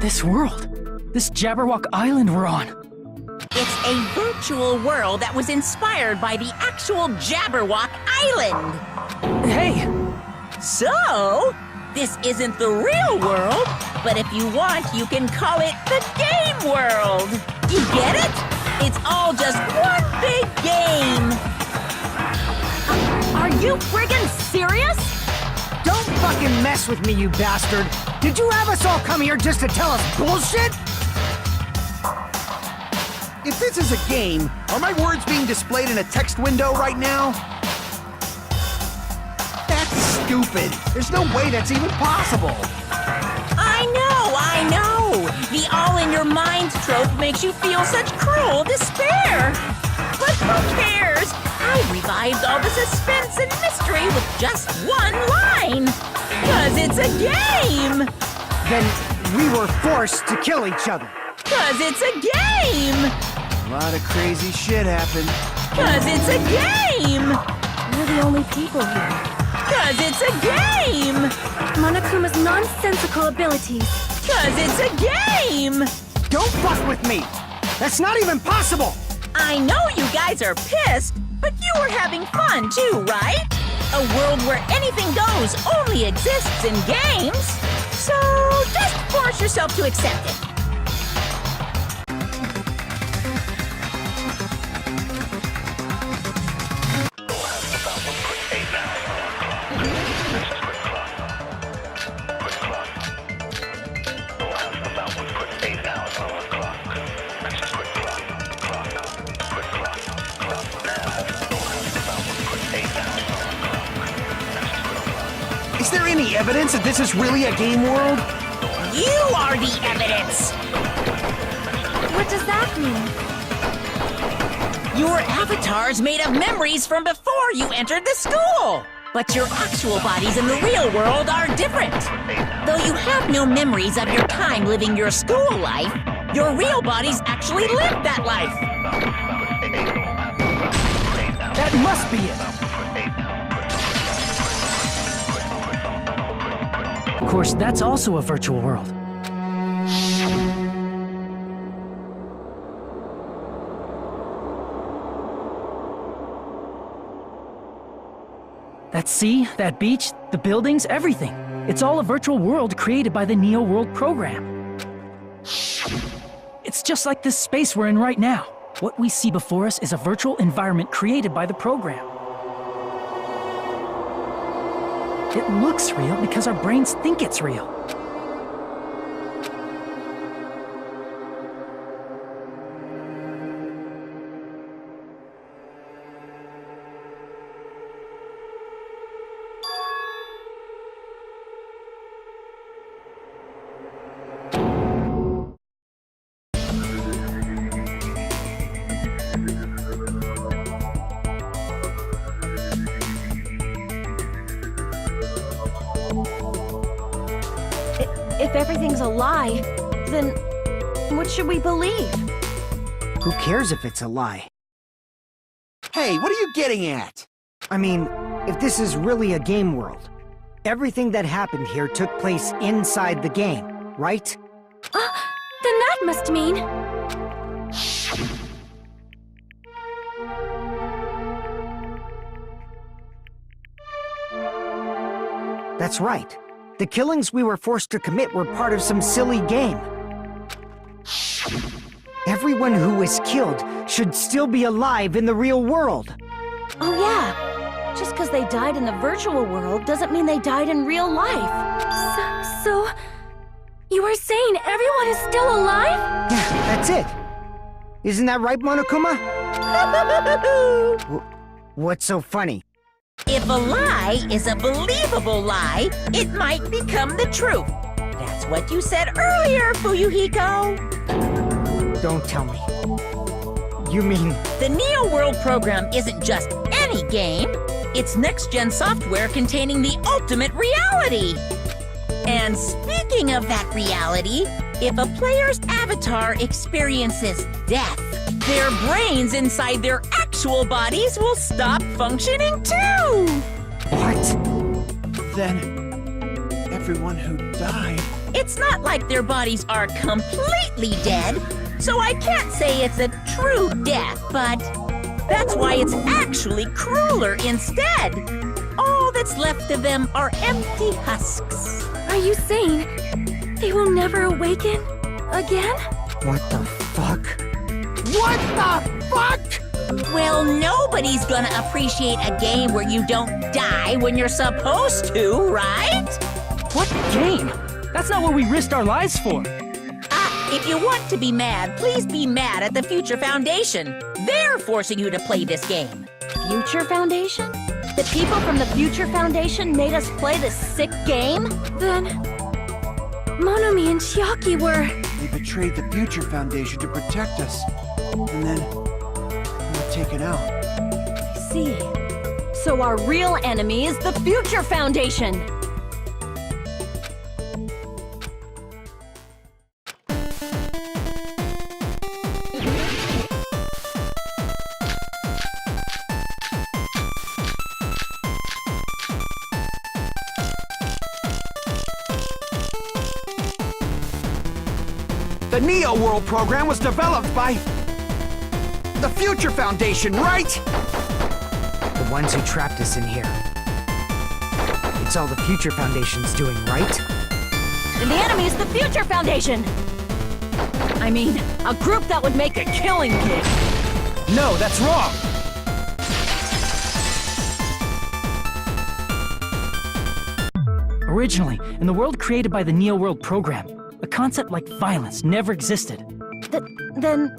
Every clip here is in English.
this world? This Jabberwock Island we're on. It's a virtual world that was inspired by the actual Jabberwock Island. Hey! So, this isn't the real world, but if you want, you can call it the game world. You get it? It's all just one big game. Are you friggin' serious? Don't fucking mess with me, you bastard! Did you have us all come here just to tell us bullshit? If this is a game, are my words being displayed in a text window right now? That's stupid. There's no way that's even possible. I know! The all-in-your-mind trope makes you feel such cruel despair. But who cares? I revived all the suspense and mystery with just one line. 'Cause it's a game! Then we were forced to kill each other. 'Cause it's a game! A lot of crazy shit happened. 'Cause it's a game! We're the only people here. 'Cause it's a game! Monokuma's nonsensical abilities. 'Cause it's a game! Don't fuck with me! That's not even possible! I know you guys are pissed, but you were having fun too, right? A world where anything goes only exists in games. So just force yourself to accept it. Is there any evidence that this is really a game world? You are the evidence! What does that mean? Your avatar's made of memories from before you entered the school. But your actual bodies in the real world are different. Though you have no memories of your time living your school life, your real bodies actually lived that life. That must be it! Of course, that's also a virtual world. That sea, that beach, the buildings, everything. It's all a virtual world created by the Neo World program. It's just like this space we're in right now. What we see before us is a virtual environment created by the program. It looks real because our brains think it's real. If everything's a lie, then what should we believe? Who cares if it's a lie? Hey, what are you getting at? I mean, if this is really a game world, everything that happened here took place inside the game, right? Then that must mean... That's right. The killings we were forced to commit were part of some silly game. Everyone who was killed should still be alive in the real world. Oh yeah, just because they died in the virtual world doesn't mean they died in real life. So you are saying everyone is still alive? Yeah, that's it. Isn't that right, Monokuma? What's so funny? If a lie is a believable lie, it might become the truth. That's what you said earlier, Fuyuhiko. Don't tell me. You mean... The Neo World program isn't just any game. It's next-gen software containing the ultimate reality. And speaking of that reality, if a player's avatar experiences death, their brains inside their actual bodies will stop functioning too! What? Then, everyone who died... It's not like their bodies are completely dead, so I can't say it's a true death, but that's why it's actually crueler instead. All that's left of them are empty husks. Are you saying they will never awaken again? What the fuck? What the fuck? Well, nobody's gonna appreciate a game where you don't die when you're supposed to, right? What game? That's not what we risked our lives for. If you want to be mad, please be mad at the Future Foundation. They're forcing you to play this game. Future Foundation? The people from the Future Foundation made us play this sick game? Then Monomi and Chiaki were... They betrayed the Future Foundation to protect us. And then we were taken out. I see. So our real enemy is the Future Foundation! The Neo World program was developed by the Future Foundation, right? The ones who trapped us in here. It's all the Future Foundation's doing, right? And the enemy is the Future Foundation! I mean, a group that would make a killing game. No, that's wrong! Originally, in the world created by the Neo World program, a concept like violence never existed. Then,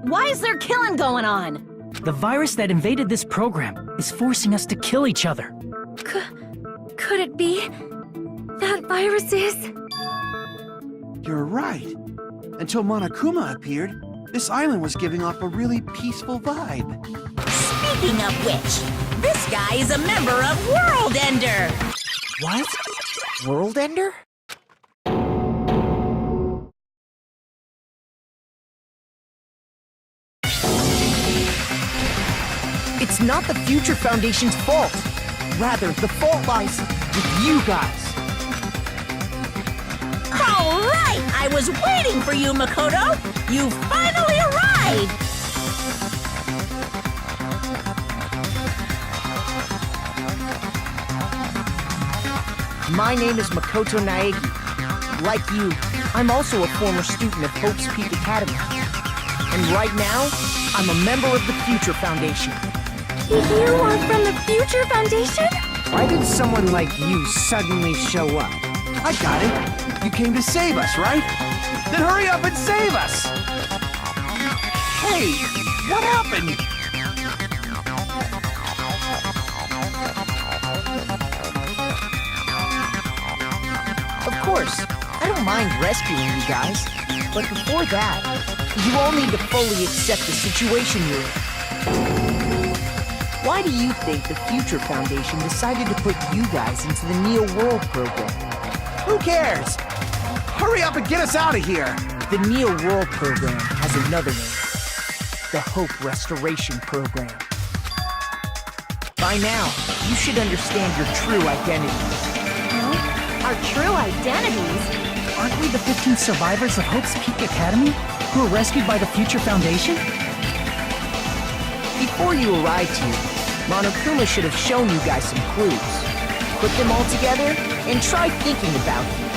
why is there killing going on? The virus that invaded this program is forcing us to kill each other. Could it be that virus is... You're right. Until Monokuma appeared, this island was giving off a really peaceful vibe. Speaking of which, this guy is a member of World Ender. What? World Ender? It's not the Future Foundation's fault. Rather, the fault lies with you guys. All right, I was waiting for you, Makoto. You finally arrived. My name is Makoto Naegi. Like you, I'm also a former student of Hope's Peak Academy. And right now, I'm a member of the Future Foundation. You are from the Future Foundation? Why did someone like you suddenly show up? I got it. You came to save us, right? Then hurry up and save us! Hey, what happened? Of course, I don't mind rescuing you guys. But before that, you all need to fully accept the situation you're in. Why do you think the Future Foundation decided to put you guys into the Neo World program? Who cares? Hurry up and get us out of here! The Neo World program has another name. The Hope Restoration Program. By now, you should understand your true identities. Our true identities? Aren't we the 15 survivors of Hope's Peak Academy who were rescued by the Future Foundation? Before you arrived here, Monokuma should have shown you guys some clues. Put them all together and try thinking about them.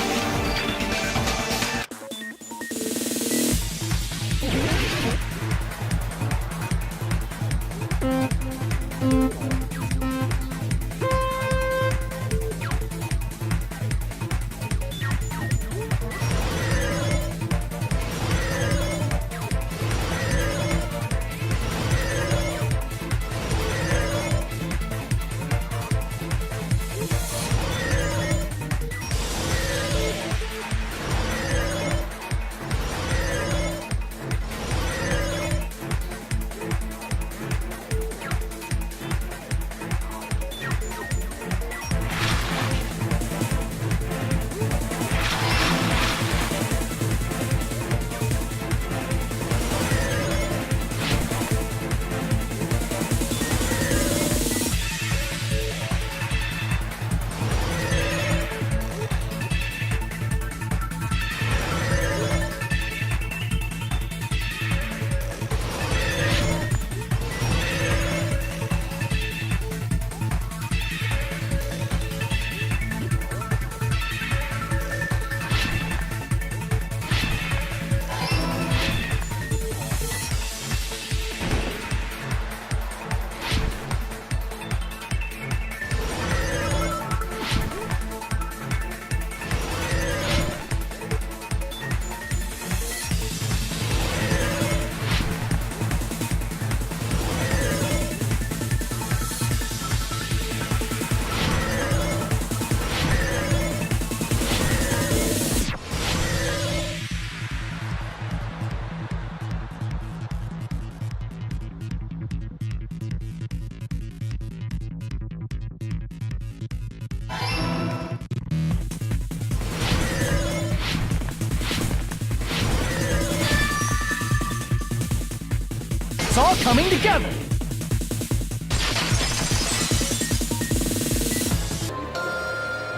it's all coming together.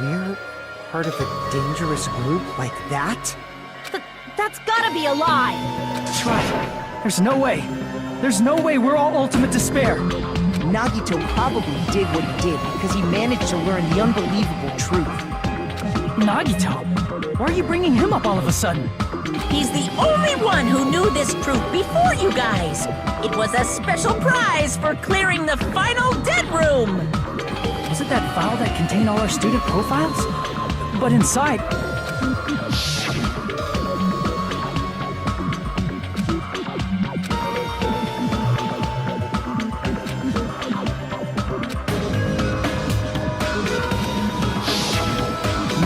We're part of a dangerous group like that? That's gotta be a lie! That's right. There's no way. There's no way we're all ultimate despair. Nagito probably did what he did because he managed to learn the unbelievable truth. Nagito? Why are you bringing him up all of a sudden? He's the only one who knew this truth before you guys. It was a special prize for clearing the final dead room. Was it that file that contained all our student profiles? But inside...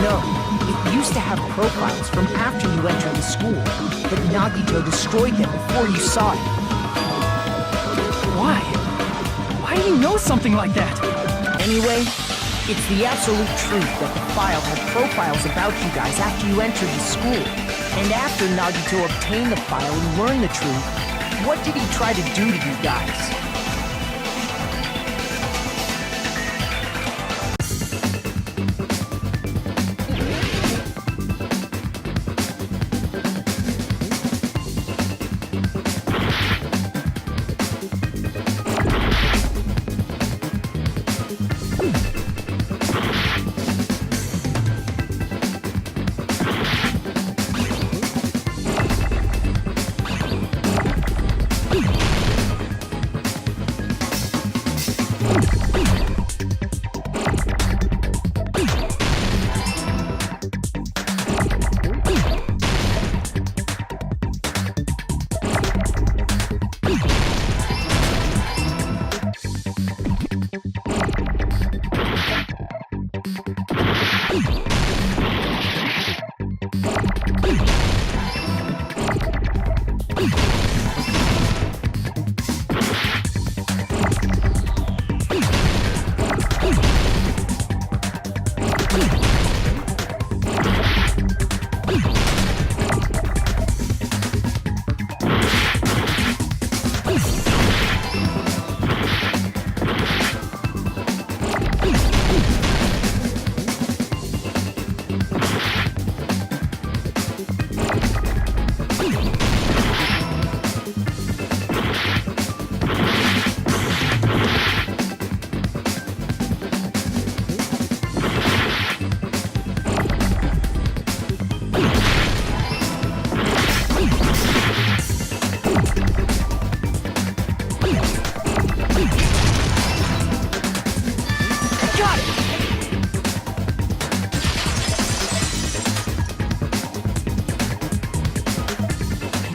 No, it used to have profiles from after you entered the school, but Nagito destroyed them before you saw it. Why? Why do you know something like that? Anyway, it's the absolute truth that the file had profiles about you guys after you entered the school. And after Nagito obtained the file and learned the truth, what did he try to do to you guys?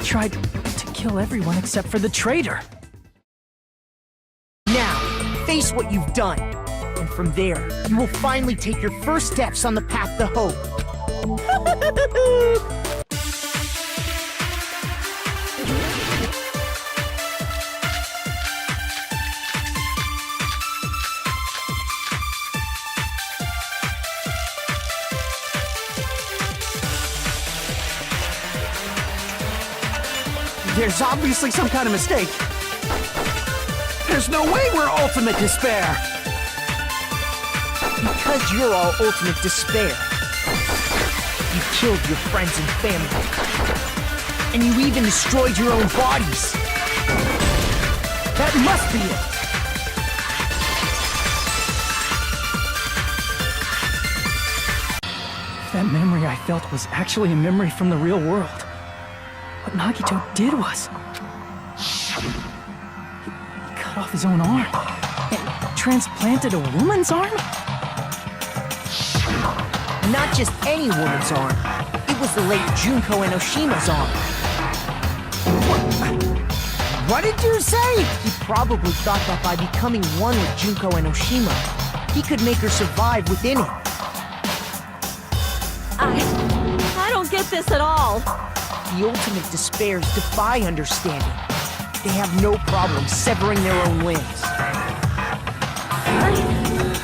Tried to kill everyone except for the traitor. Now, face what you've done. And from there, you will finally take your first steps on the path to hope. There's obviously some kind of mistake. There's no way we're ultimate despair. Because you're all ultimate despair. You killed your friends and family. And you even destroyed your own bodies. That must be it. If that memory I felt was actually a memory from the real world, what Nagito did was... He cut off his own arm and transplanted a woman's arm? Not just any woman's arm. It was the late Junko Enoshima's arm. What did you say? He probably thought that by becoming one with Junko Enoshima, he could make her survive within him. I don't get this at all. The ultimate despairs defy understanding. They have no problem severing their own limbs.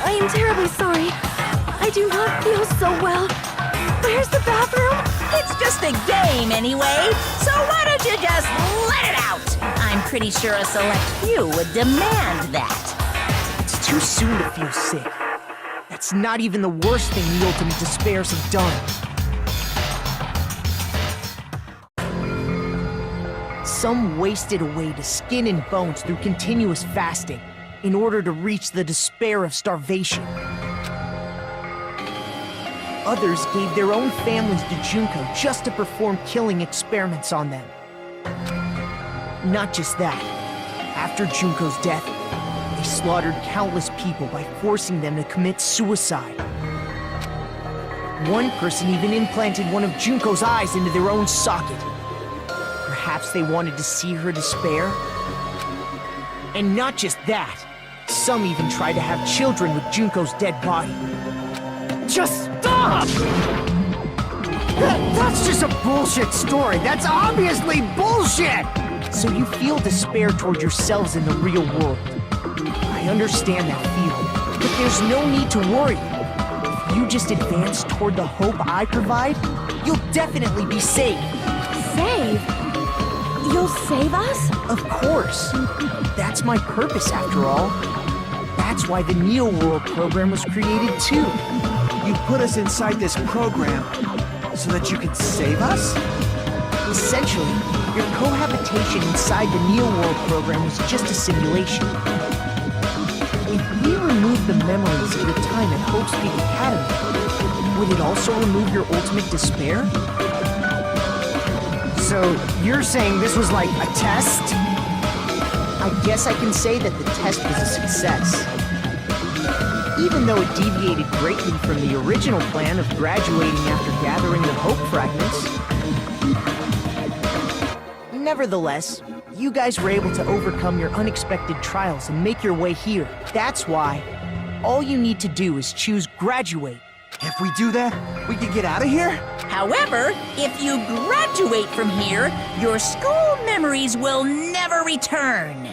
I am terribly sorry. I do not feel so well. Where's the bathroom? It's just a game anyway, so why don't you just let it out? I'm I'm pretty sure a select few would demand that. It's too soon to feel sick. That's not even the worst thing the Ultimate Despairs have done. Some wasted away to skin and bones through continuous fasting in order to reach the despair of starvation. Others gave their own families to Junko just to perform killing experiments on them. Not just that. After Junko's death, they slaughtered countless people by forcing them to commit suicide. One person even implanted one of Junko's eyes into their own socket. Perhaps they wanted to see her despair? And not just that. Some even tried to have children with Junko's dead body. Just stop! That's just a bullshit story. That's obviously bullshit! So you feel despair toward yourselves in the real world. I understand that feeling, but there's no need to worry. If you just advance toward the hope I provide, you'll definitely be safe. Save? You'll save us? Of course. That's my purpose, after all. That's why the Neo World program was created, too. You put us inside this program so that you can save us? Essentially, your cohabitation inside the Neo World program was just a simulation. If we remove the memories of your time at Hope's Peak Academy, would it also remove your ultimate despair? So, you're saying this was like a test? I guess I can say that the test was a success. Even though it deviated greatly from the original plan of graduating after gathering the Hope fragments. Nevertheless, you guys were able to overcome your unexpected trials and make your way here. That's why all you need to do is choose graduate. If we do that, we can get out of here? However, if you graduate from here, your school memories will never return.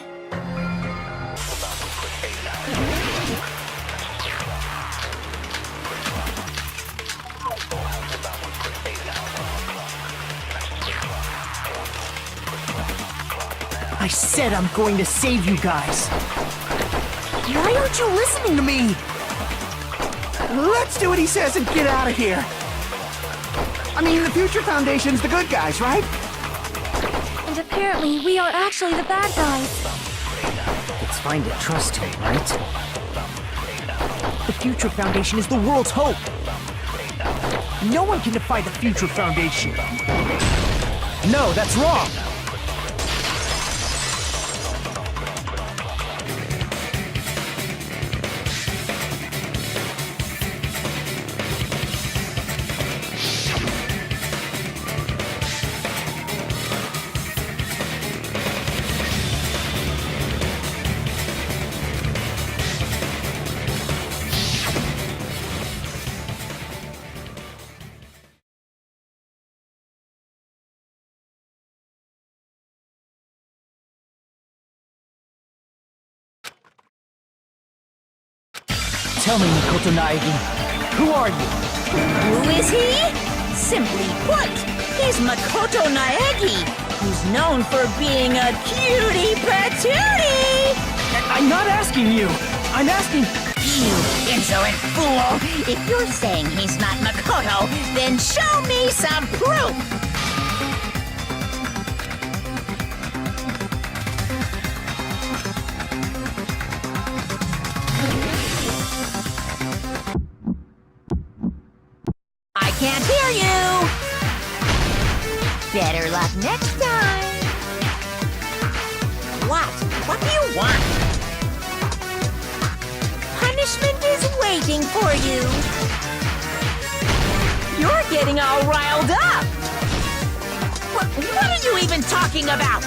I said I'm going to save you guys. Why aren't you listening to me? Let's do what he says and get out of here. I mean, the Future Foundation's the good guys, right? And apparently, we are actually the bad guys. It's fine to trust him, right? The Future Foundation is the world's hope. No one can defy the Future Foundation. No, that's wrong! Tell me, Mikoto Naegi, who are you? Who is he? Simply put, he's Makoto Naegi, who's known for being a cutie patootie! I'm not asking you. I'm asking... You insolent fool! If you're saying he's not Makoto, then show me some proof! I can't hear you! Better luck next time! What? What do you want? Punishment is waiting for you! You're getting all riled up! What are you even talking about?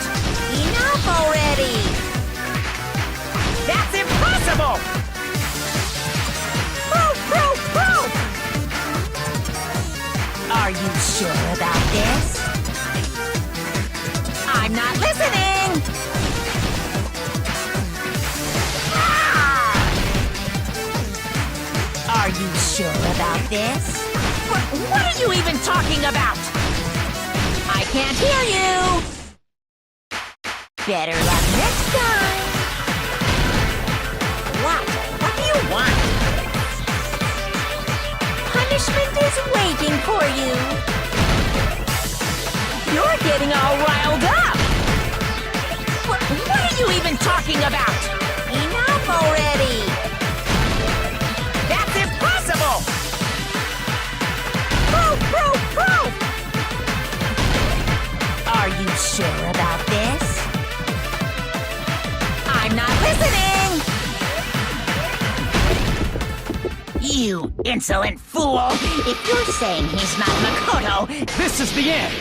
Enough already! That's impossible! Proof! Proof! Proof! Are you sure about this? I'm not listening! Ah! Are you sure about this? What are you even talking about? I can't hear you! Better luck next time. What? What do you want? Punishment is waiting for you. You're getting all riled up. What are you even talking about? Enough already. That's impossible. Proof! Are you sure about this? I'm not listening! You insolent fool! If you're saying he's not Makoto, This is the end!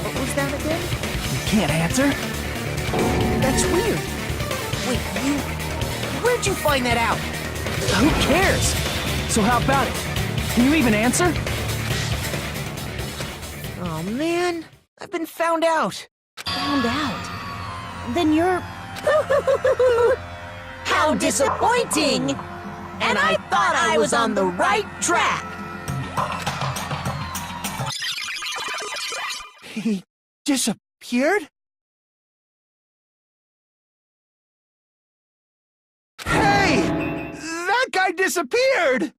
What was that again? You can't answer? That's weird. Wait, where'd you find that out? Who cares? So how about it? Can you even answer? Oh man, I've been found out. Found out. Then you're... how disappointing! And I thought I was on the right track! He disappeared? Hey! That guy disappeared!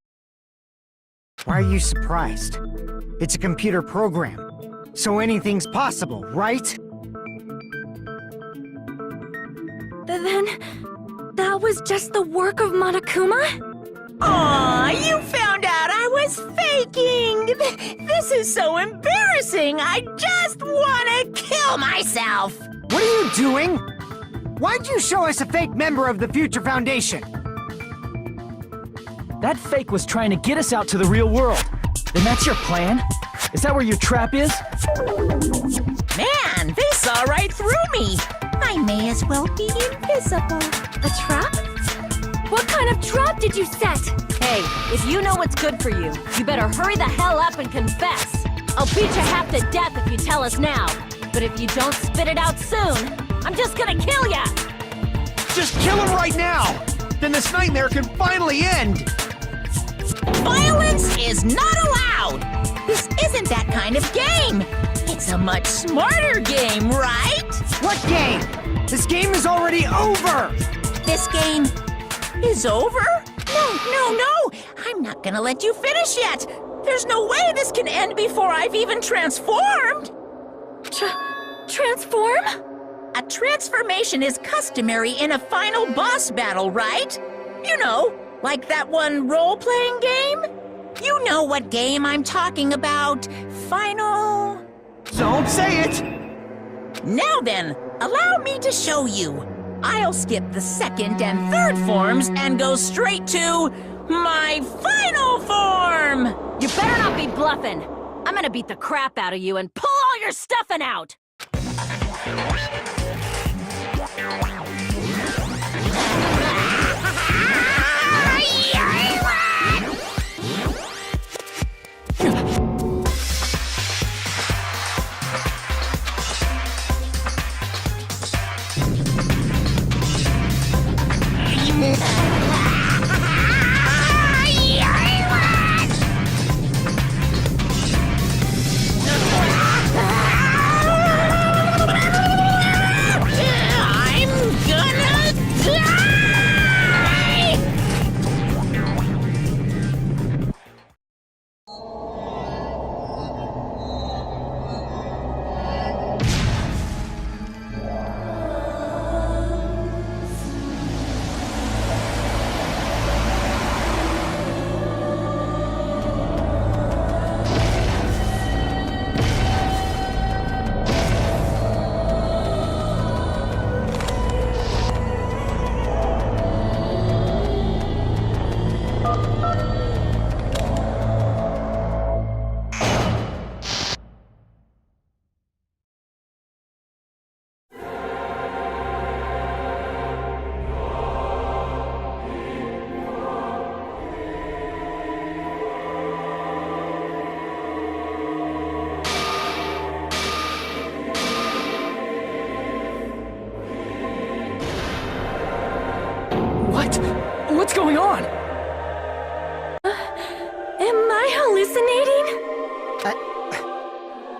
Why are you surprised? It's a computer program, so anything's possible, right? Then... that was just the work of Monokuma? Aw, you found out I was faking! This is so embarrassing! I just wanna kill myself! What are you doing? Why'd you show us a fake member of the Future Foundation? That fake was trying to get us out to the real world. Then that's your plan? Is that where your trap is? Man, they saw right through me! I may as well be invisible. A trap? What kind of trap did you set? Hey, if you know what's good for you, you better hurry the hell up and confess. I'll beat you half to death if you tell us now. But if you don't spit it out soon, I'm just gonna kill ya! Just kill him right now! Then this nightmare can finally end! Violence is not allowed! This isn't that kind of game! It's a much smarter game, right? What game? This game is already over! This game is over? No! I'm not gonna let you finish yet! There's no way this can end before I've even transformed! Transform? A transformation is customary in a final boss battle, right? You know, like that one role-playing game? You know what game I'm talking about. Final... Don't say it! Now then, allow me to show you. I'll skip the second and third forms and go straight to my final form! You better not be bluffing. I'm gonna beat the crap out of you and pull all your stuffing out!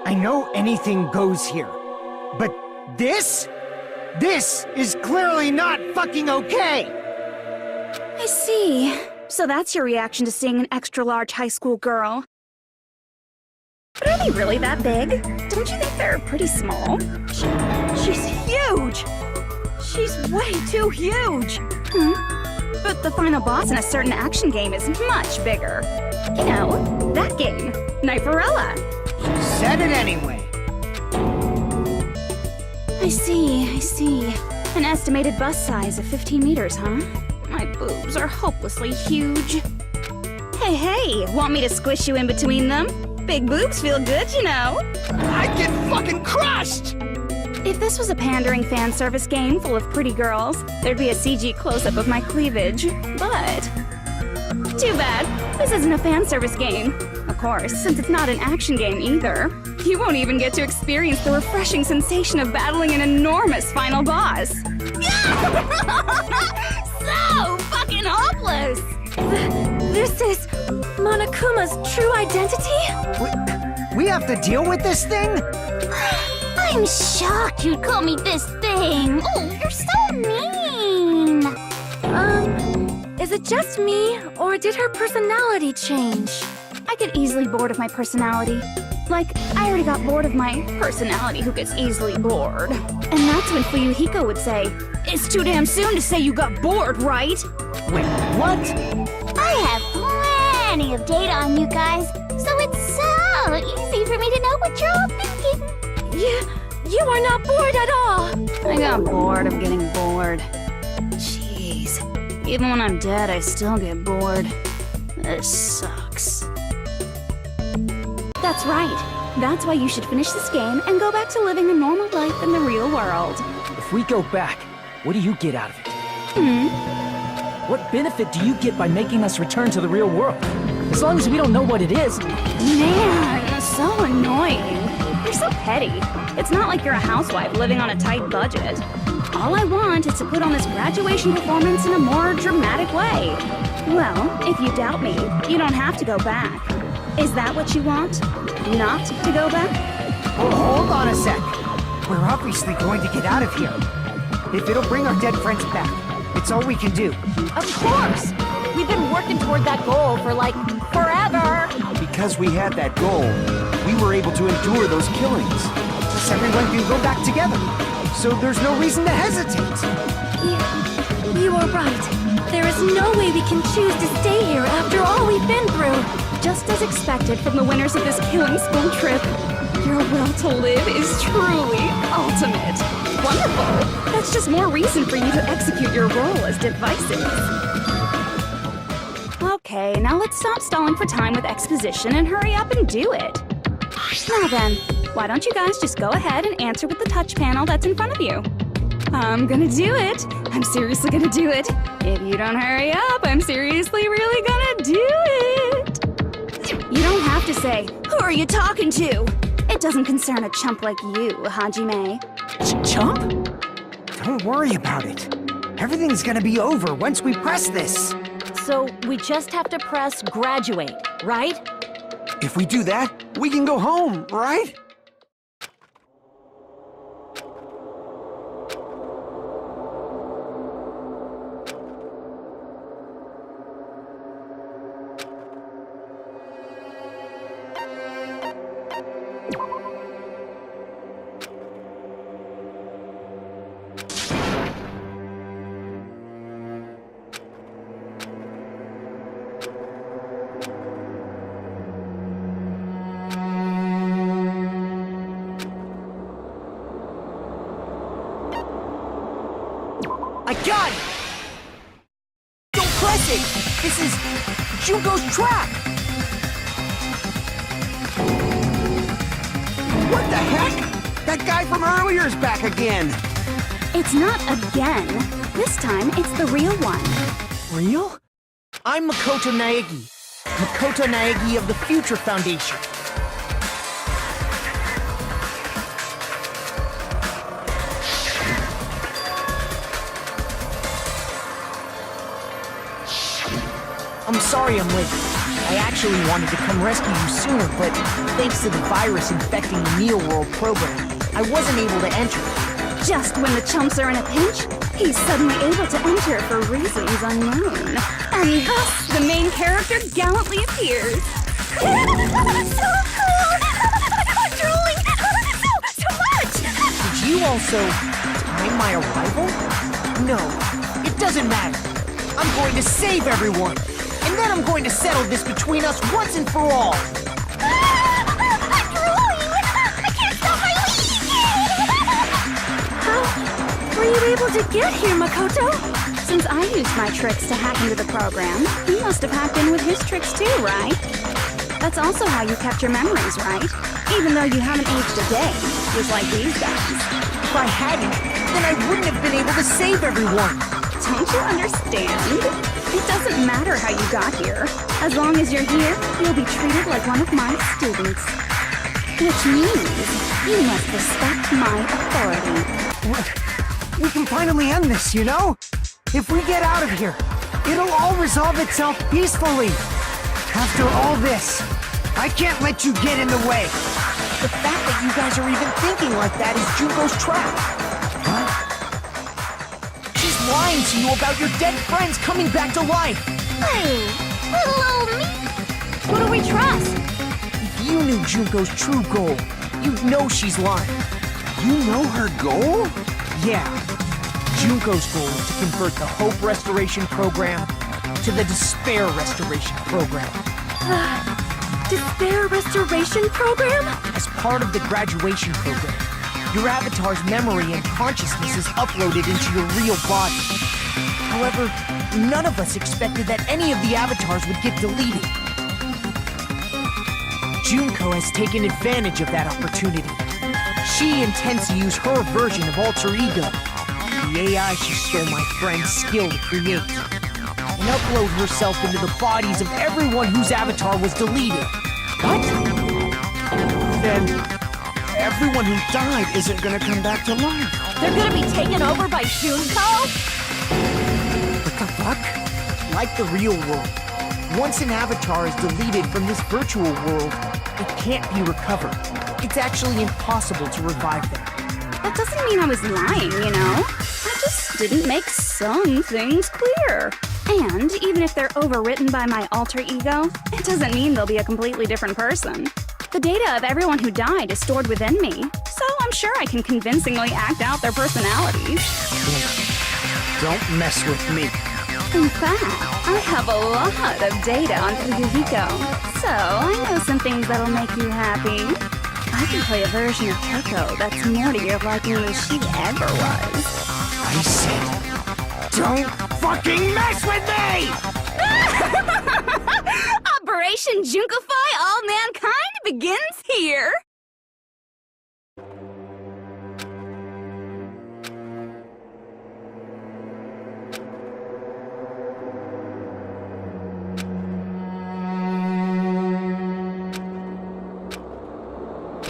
I know anything goes here. But this? This is clearly not fucking okay! I see. So that's your reaction to seeing an extra-large high school girl. But are they really that big? Don't you think they're pretty small? She's huge! She's way too huge! But the final boss in a certain action game is much bigger. You know, that game, Kniferella. Said it anyway. I see. An estimated bust size of 15 meters, huh? My boobs are hopelessly huge. Hey, want me to squish you in between them? Big boobs feel good, you know. I'd get fucking crushed! If this was a pandering fan service game full of pretty girls, there'd be a CG close-up of my cleavage. But too bad, this isn't a fan service game. Of course, since it's not an action game either. You won't even get to experience the refreshing sensation of battling an enormous final boss. So fucking hopeless! This is Monokuma's true identity? We have to deal with this thing? I'm shocked you'd call me this thing. Oh, you're so mean. Is it just me, or did her personality change? I get easily bored of my personality. Like, I already got bored of my personality who gets easily bored. And that's when Fuyuhiko would say, "It's too damn soon to say you got bored, right?" Wait, what? I have plenty of data on you guys, so it's so easy for me to know what you're all thinking. You are not bored at all! I got bored of getting bored. Jeez. Even when I'm dead, I still get bored. This sucks. That's right. That's why you should finish this game and go back to living a normal life in the real world. If we go back, what do you get out of it? What benefit do you get by making us return to the real world? As long as we don't know what it is. Man, so annoying. You're so petty. It's not like you're a housewife living on a tight budget. All I want is to put on this graduation performance in a more dramatic way. Well, if you doubt me, you don't have to go back. Is that what you want? Not to go back? Well, hold on a sec. We're obviously going to get out of here. If it'll bring our dead friends back, it's all we can do. Of course! We've been working toward that goal for, like, forever! Because we had that goal, we were able to endure those killings. Plus everyone can go back together. So there's no reason to hesitate. You are right. There is no way we can choose to stay here after all we've been through. Just as expected from the winners of this killing school trip, your will to live is truly ultimate. Wonderful! That's just more reason for you to execute your role as divisive. Okay, now let's stop stalling for time with exposition and hurry up and do it. Now then, why don't you guys just go ahead and answer with the touch panel that's in front of you? I'm gonna do it. I'm seriously gonna do it. If you don't hurry up, I'm seriously really gonna do it. You don't have to say, "Who are you talking to?" It doesn't concern a chump like you, Hajime. Chump? Don't worry about it. Everything's gonna be over once we press this. So we just have to press graduate, right? If we do that, we can go home, right? I got it! Don't press it! This is Junko's trap! What the heck? That guy from earlier is back again. It's not again. This time, it's the real one. Real? I'm Makoto Naegi. Makoto Naegi of the Future Foundation. I'm sorry I'm late. I actually wanted to come rescue you sooner, but thanks to the virus infecting the Neo World program, I wasn't able to enter. Just when the chumps are in a pinch, he's suddenly able to enter for reasons unknown. And thus, the main character gallantly appears. So cool! I'm drooling! So much! Did you also time my arrival? No, it doesn't matter. I'm going to save everyone. And then I'm going to settle this between us once and for all. I'm drooling! I can't stop my How were you able to get here, Makoto? Since I used my tricks to hack into the program, you must have hacked in with his tricks too, right? That's also how you kept your memories, right? Even though you haven't aged a day, just like these guys. If I hadn't, then I wouldn't have been able to save everyone. Don't you understand? It doesn't matter how you got here. As long as you're here, you'll be treated like one of my students. Which means you must respect my authority. We can finally end this, you know? If we get out of here, it'll all resolve itself peacefully. After all this, I can't let you get in the way. The fact that you guys are even thinking like that is Junko's trap. Huh? She's lying to you about your dead friends coming back to life. Hey, little old me. Who do we trust? If you knew Junko's true goal, you'd know she's lying. You know her goal? Yeah. Junko's goal is to convert the Hope Restoration Program to the Despair Restoration Program. Despair Restoration Program? As part of the graduation program, your avatar's memory and consciousness is uploaded into your real body. However, none of us expected that any of the avatars would get deleted. Junko has taken advantage of that opportunity. She intends to use her version of Alter Ego, the AI she stole my friend's skill to create, and upload herself into the bodies of everyone whose avatar was deleted. What? Then everyone who died isn't gonna come back to life. They're gonna be taken over by Junko? What the fuck? Like the real world, once an avatar is deleted from this virtual world, it can't be recovered. It's actually impossible to revive them. That doesn't mean I was lying, you know? I just didn't make some things clear. And even if they're overwritten by my alter ego, it doesn't mean they'll be a completely different person. The data of everyone who died is stored within me, so I'm sure I can convincingly act out their personalities. Don't mess with me. In fact, I have a lot of data on Fuyuhiko, so I know some things that'll make you happy. I can play a version of Keiko that's more to your liking than she ever was. I said, don't fucking mess with me! Operation Junkify All Mankind begins here!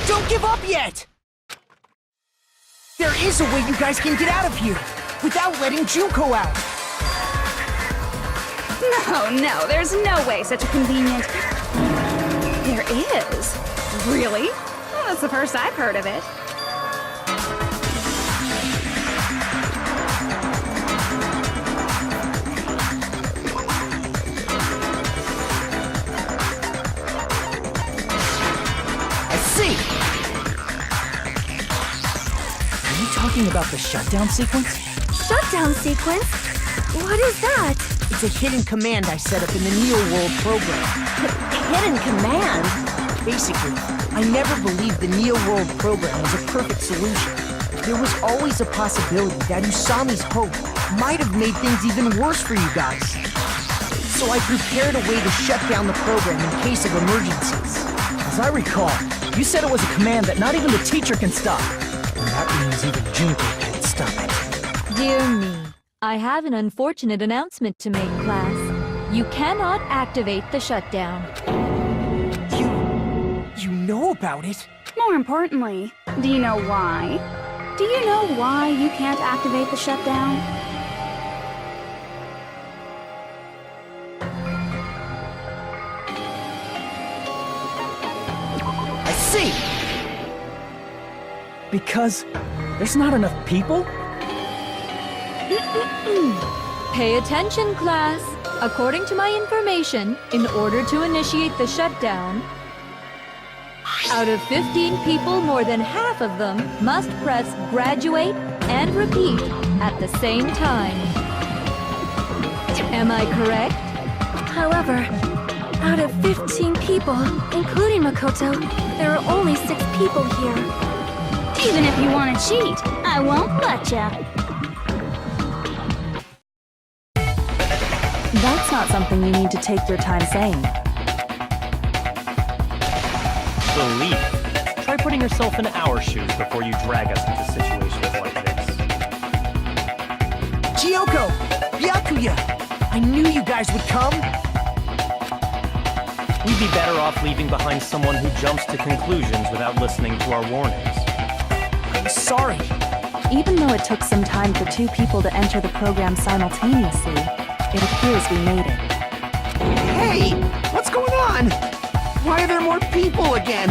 Don't give up yet! There is a way you guys can get out of here, without letting Junko out. No, there's no way such a convenient... There is. Really? Well, that's the first I've heard of it. I see! Are you talking about the shutdown sequence? Shutdown sequence? What is that? It's a hidden command I set up in the Neo World program. Hidden command? Basically, I never believed the Neo World program was a perfect solution. There was always a possibility that Usami's hope might have made things even worse for you guys. So I prepared a way to shut down the program in case of emergencies. As I recall, you said it was a command that not even the teacher can stop. And that means even Junko can't stop it. Dear me, I have an unfortunate announcement to make, class. You cannot activate the shutdown. You know about it? More importantly, do you know why? Do you know why you can't activate the shutdown? Because there's not enough people? Pay attention, class. According to my information, in order to initiate the shutdown, out of 15 people, more than half of them must press graduate and repeat at the same time. Am I correct? However, out of 15 people, including Makoto, there are only 6 people here. Even if you want to cheat, I won't let ya. That's not something you need to take your time saying. Believe. Try putting yourself in our shoes before you drag us into situations like this. Kyoko! Byakuya! I knew you guys would come! We'd be better off leaving behind someone who jumps to conclusions without listening to our warnings. I'm sorry. Even though it took some time for 2 people to enter the program simultaneously, it appears we made it. Hey! What's going on? Why are there more people again?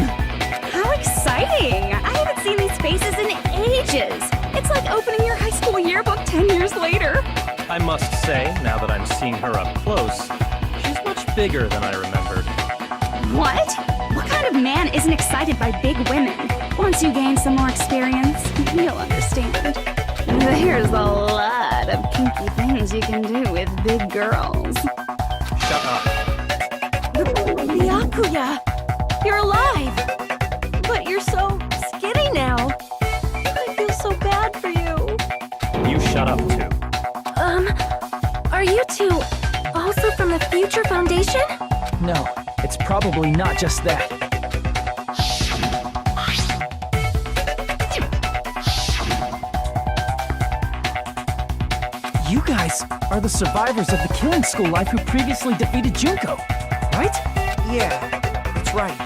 How exciting! I haven't seen these faces in ages. It's like opening your high school yearbook 10 years later. I must say, now that I'm seeing her up close, she's much bigger than I remembered. What? What kind of man isn't excited by big women? Once you gain some more experience, you'll understand. There's a lot of kinky things you can do with big girls. Shut up. Byakuya! You're alive! But you're so skinny now. I feel so bad for you. You shut up, too. Are you two also from the Future Foundation? No, it's probably not just that. You guys are the survivors of the killing school life who previously defeated Junko, right? Yeah, that's right.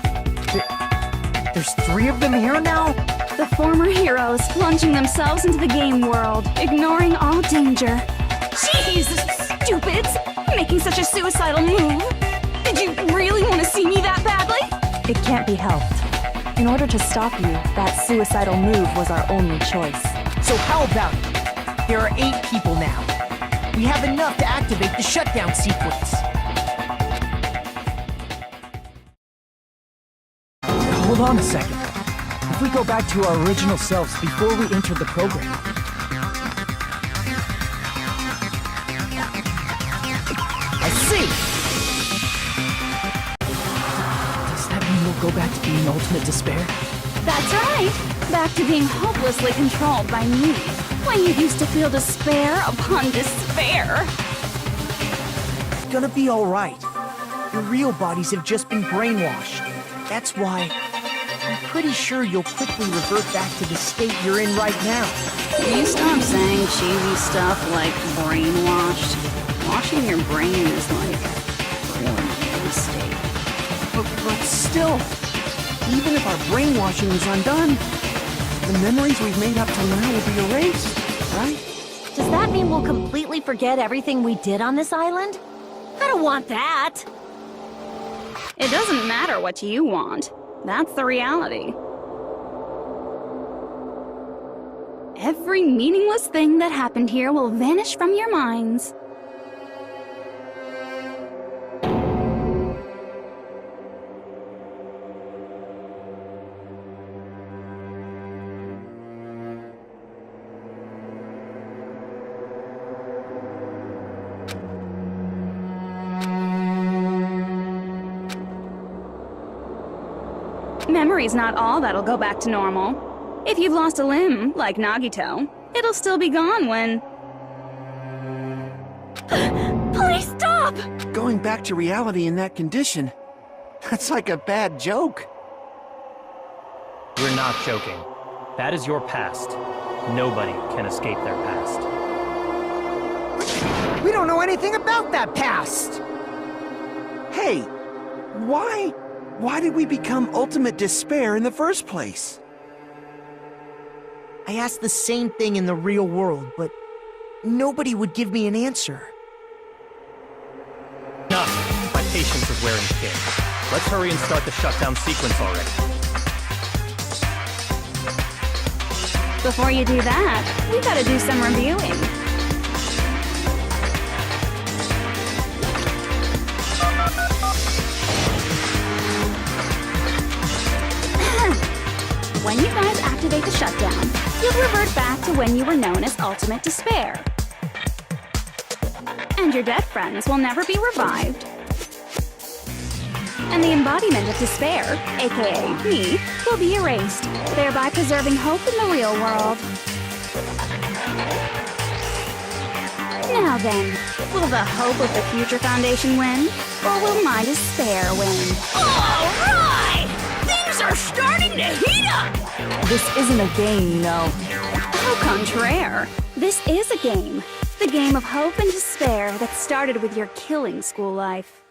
There's 3 of them here now? The former heroes plunging themselves into the game world, ignoring all danger. Jeez, stupids! Making such a suicidal move. Did you really want to see me that badly? It can't be helped. In order to stop you, that suicidal move was our only choice. So how about it? There are 8 people now. We have enough to activate the shutdown sequence. Hold on a second. If we go back to our original selves before we entered the program. I see! Does that mean we'll go back to being ultimate despair? That's right! Back to being hopelessly controlled by me. When you used to feel despair upon despair. It's gonna be alright. Your real bodies have just been brainwashed. That's why I'm pretty sure you'll quickly revert back to the state you're in right now. Can you stop saying cheesy stuff like brainwashed? Washing your brain is like really a mistake. But still, even if our brainwashing is undone, the memories we've made up till now will be erased, right? Does that mean we'll completely forget everything we did on this island? I don't want that. It doesn't matter what you want. That's the reality. Every meaningless thing that happened here will vanish from your minds. Memory's not all that'll go back to normal. If you've lost a limb, like Nagito, it'll still be gone when... Please stop! Going back to reality in that condition, that's like a bad joke. We're not joking. That is your past. Nobody can escape their past. We don't know anything about that past! Hey, why did we become ultimate despair in the first place? I asked the same thing in the real world, but nobody would give me an answer. Enough! My patience is wearing thin. Let's hurry and start the shutdown sequence already. Before you do that, we gotta do some reviewing. When you guys activate the shutdown, you'll revert back to when you were known as Ultimate Despair. And your dead friends will never be revived. And the embodiment of despair, aka me, will be erased, thereby preserving hope in the real world. Now then, will the hope of the Future Foundation win, or will my despair win? All right! Things are starting to heat up! This isn't a game, you know. Au contraire, this is a game. The game of hope and despair that started with your killing school life.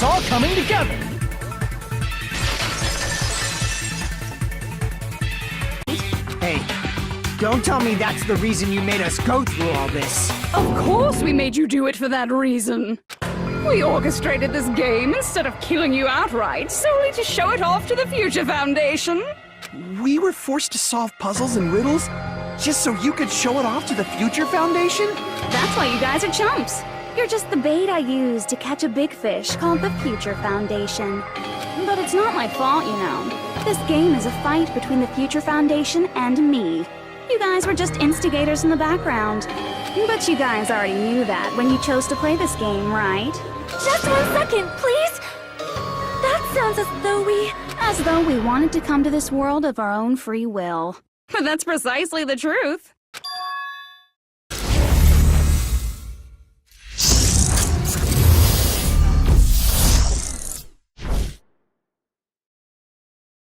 all coming together. Hey, don't tell me that's the reason you made us go through all this. Of course we made you do it for that reason. We orchestrated this game instead of killing you outright, solely to show it off to the Future Foundation. We were forced to solve puzzles and riddles just so you could show it off to the Future Foundation? That's why you guys are chumps. You're just the bait I used to catch a big fish called the Future Foundation. But it's not my fault, you know. This game is a fight between the Future Foundation and me. You guys were just instigators in the background. But you guys already knew that when you chose to play this game, right? Just 1 second, please! That sounds as though we wanted to come to this world of our own free will. But that's precisely the truth.